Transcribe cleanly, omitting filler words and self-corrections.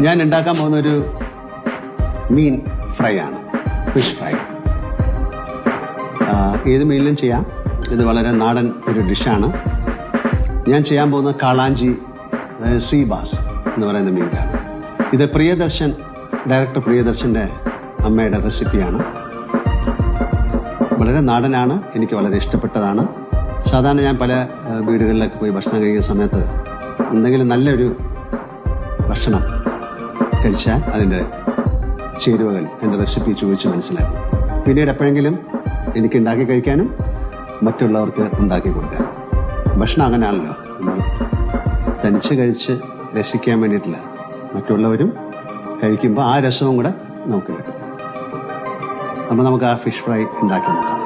ഞാൻ ഉണ്ടാക്കാൻ പോകുന്ന ഒരു മീൻ ഫ്രൈ ആണ്, ഫിഷ് ഫ്രൈ. ഏത് മീനിലും ചെയ്യാം. ഇത് വളരെ നാടൻ ഒരു ഡിഷാണ്. ഞാൻ ചെയ്യാൻ പോകുന്ന കാളാഞ്ചി, അതായത് സീ ബാസ് എന്ന് പറയുന്ന മീനാണ്. ഇത് ഡയറക്ടർ പ്രിയദർശന്റെ അമ്മയുടെ റെസിപ്പിയാണ്. വളരെ നാടനാണ്, എനിക്ക് വളരെ ഇഷ്ടപ്പെട്ടതാണ്. സാധാരണ ഞാൻ പല വീടുകളിലൊക്കെ പോയി ഭക്ഷണം കഴിക്കുന്ന സമയത്ത് എന്തെങ്കിലും നല്ലൊരു ഭക്ഷണം കഴിച്ചാൽ അതിൻ്റെ ചേരുവകൾ, അതിൻ്റെ റെസിപ്പി ചോദിച്ച് മനസ്സിലാക്കും. പിന്നീട് എപ്പോഴെങ്കിലും എനിക്ക് ഉണ്ടാക്കി കഴിക്കാനും മറ്റുള്ളവർക്ക് ഉണ്ടാക്കി കൊടുക്കാനും. ഭക്ഷണം അങ്ങനെയാണല്ലോ, നമ്മൾ തനിച്ച് കഴിച്ച് രസിക്കാൻ വേണ്ടിയിട്ടില്ല, മറ്റുള്ളവരും കഴിക്കുമ്പോൾ ആ രസവും കൂടെ നമുക്ക് കിട്ടും. അപ്പോൾ നമുക്ക് ആ ഫിഷ് ഫ്രൈ ഉണ്ടാക്കി നോക്കാം.